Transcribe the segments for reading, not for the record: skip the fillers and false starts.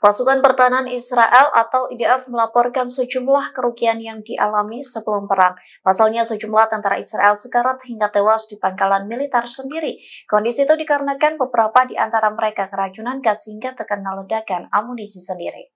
Pasukan Pertahanan Israel atau IDF melaporkan sejumlah kerugian yang dialami sebelum perang. Pasalnya sejumlah tentara Israel sekarat hingga tewas di pangkalan militer sendiri. Kondisi itu dikarenakan beberapa di antara mereka keracunan gas hingga terkena ledakan amunisi sendiri.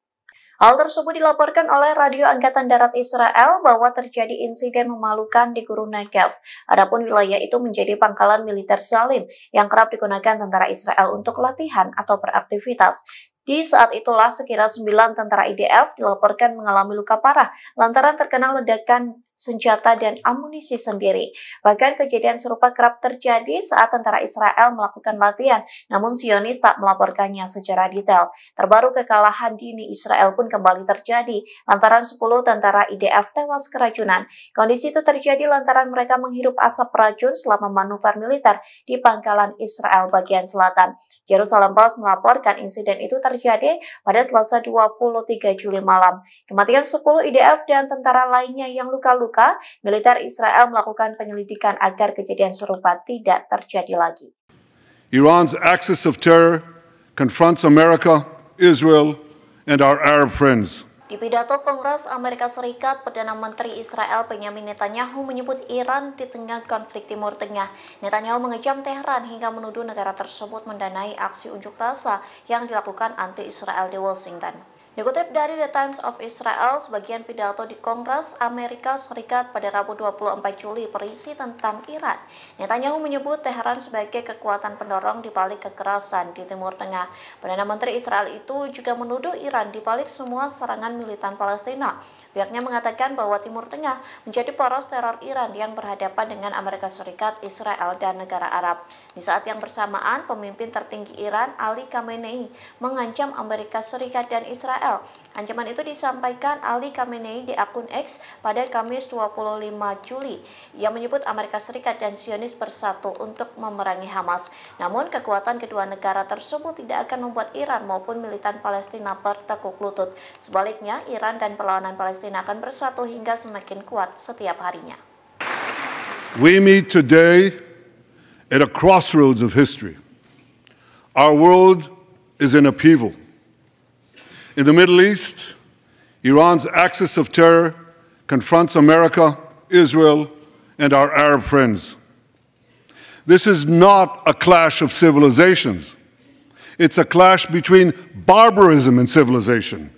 Hal tersebut dilaporkan oleh Radio Angkatan Darat Israel bahwa terjadi insiden memalukan di Gurun Negev. Adapun wilayah itu menjadi pangkalan militer Salim yang kerap digunakan tentara Israel untuk latihan atau beraktivitas. Di saat itulah sekira 9 tentara IDF dilaporkan mengalami luka parah lantaran terkena ledakan senjata dan amunisi sendiri. Bahkan kejadian serupa kerap terjadi saat tentara Israel melakukan latihan, namun Zionis tak melaporkannya secara detail. Terbaru kekalahan dini Israel pun kembali terjadi lantaran 10 tentara IDF tewas keracunan. Kondisi itu terjadi lantaran mereka menghirup asap racun selama manuver militer di pangkalan Israel bagian selatan. Jerusalem Post melaporkan insiden itu terjadi pada Selasa 23 Juli malam. Kematian 10 IDF dan tentara lainnya yang luka-luka, militer Israel melakukan penyelidikan agar kejadian serupa tidak terjadi lagi. Iran's axis of terror confronts America, Israel, and our Arab friends. Di pidato Kongres Amerika Serikat, Perdana Menteri Israel Benjamin Netanyahu menyebut Iran di tengah konflik Timur Tengah. Netanyahu mengecam Teheran hingga menuduh negara tersebut mendanai aksi unjuk rasa yang dilakukan anti-Israel di Washington. Dikutip dari The Times of Israel, sebagian pidato di Kongres Amerika Serikat pada Rabu 24 Juli berisi tentang Iran. Netanyahu menyebut Teheran sebagai kekuatan pendorong di balik kekerasan di Timur Tengah. Perdana Menteri Israel itu juga menuduh Iran di balik semua serangan militan Palestina. Pihaknya mengatakan bahwa Timur Tengah menjadi poros teror Iran yang berhadapan dengan Amerika Serikat, Israel, dan negara Arab. Di saat yang bersamaan, pemimpin tertinggi Iran, Ali Khamenei, mengancam Amerika Serikat dan Israel. Ancaman itu disampaikan Ali Khamenei di akun X pada Kamis 25 Juli. Ia menyebut Amerika Serikat dan Zionis bersatu untuk memerangi Hamas. Namun kekuatan kedua negara tersebut tidak akan membuat Iran maupun militan Palestina bertekuk lutut. Sebaliknya, Iran dan perlawanan Palestina akan bersatu hingga semakin kuat setiap harinya. We meet today at a crossroads of history. Our world is in upheaval. In the Middle East, Iran's axis of terror confronts America, Israel, and our Arab friends. This is not a clash of civilizations. It's a clash between barbarism and civilization.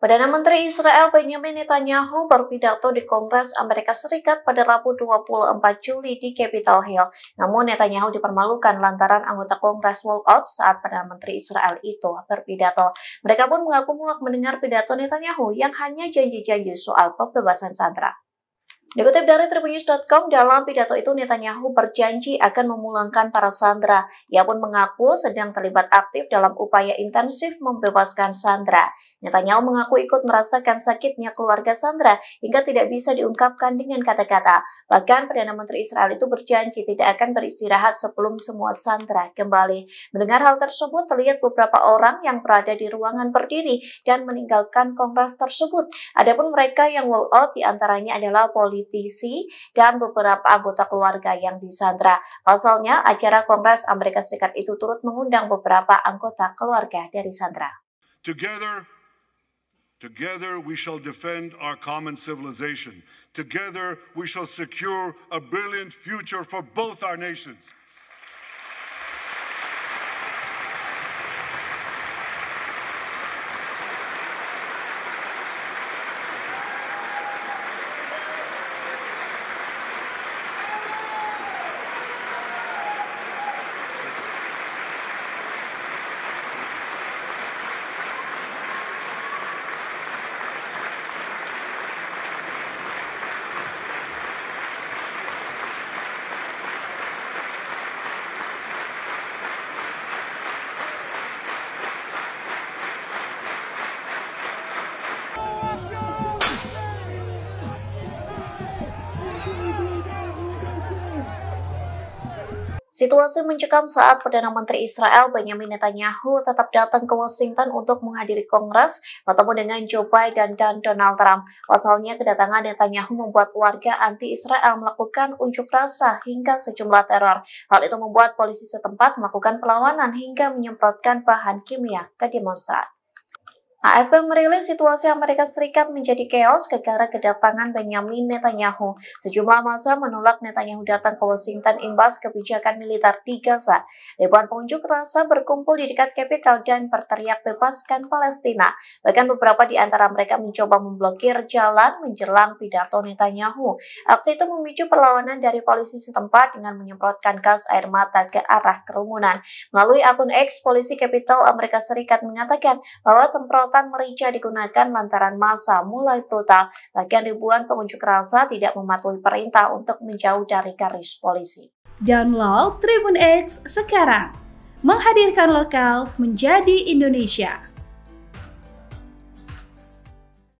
Perdana Menteri Israel Benjamin Netanyahu berpidato di Kongres Amerika Serikat pada Rabu 24 Juli di Capitol Hill. Namun Netanyahu dipermalukan lantaran anggota Kongres walkout saat Perdana Menteri Israel itu berpidato. Mereka pun mengaku muak mendengar pidato Netanyahu yang hanya janji-janji soal pembebasan sandera. Dikutip dari Tribunnews.com, dalam pidato itu Netanyahu berjanji akan memulangkan para sandera. Ia pun mengaku sedang terlibat aktif dalam upaya intensif membebaskan sandera. Netanyahu mengaku ikut merasakan sakitnya keluarga sandera hingga tidak bisa diungkapkan dengan kata-kata. Bahkan Perdana Menteri Israel itu berjanji tidak akan beristirahat sebelum semua sandera kembali. Mendengar hal tersebut, terlihat beberapa orang yang berada di ruangan berdiri dan meninggalkan kongres tersebut. Adapun mereka yang walkout diantaranya adalah politisi dan beberapa anggota keluarga yang disandra. Pasalnya, acara Kongres Amerika Serikat itu turut mengundang beberapa anggota keluarga dari sandra. Together we shall defend our common civilization. Together we shall secure a brilliant future for both our nations. Situasi mencekam saat Perdana Menteri Israel Benjamin Netanyahu tetap datang ke Washington untuk menghadiri Kongres bertemu dengan Joe Biden dan Donald Trump. Pasalnya, kedatangan Netanyahu membuat warga anti-Israel melakukan unjuk rasa hingga sejumlah teror. Hal itu membuat polisi setempat melakukan perlawanan hingga menyemprotkan bahan kimia ke demonstran. AFP merilis situasi Amerika Serikat menjadi keos gara-gara kedatangan Benjamin Netanyahu. Sejumlah massa menolak Netanyahu datang ke Washington imbas kebijakan militer di Gaza. Ribuan pengunjuk rasa berkumpul di dekat Capitol dan berteriak bebaskan Palestina. Bahkan beberapa di antara mereka mencoba memblokir jalan menjelang pidato Netanyahu. Aksi itu memicu perlawanan dari polisi setempat dengan menyemprotkan gas air mata ke arah kerumunan. Melalui akun X, polisi Capitol Amerika Serikat mengatakan bahwa semprotan merica digunakan lantaran massa mulai brutal. Bahkan ribuan pengunjuk rasa tidak mematuhi perintah untuk menjauh dari garis polisi. Download Tribun X sekarang, menghadirkan lokal menjadi Indonesia.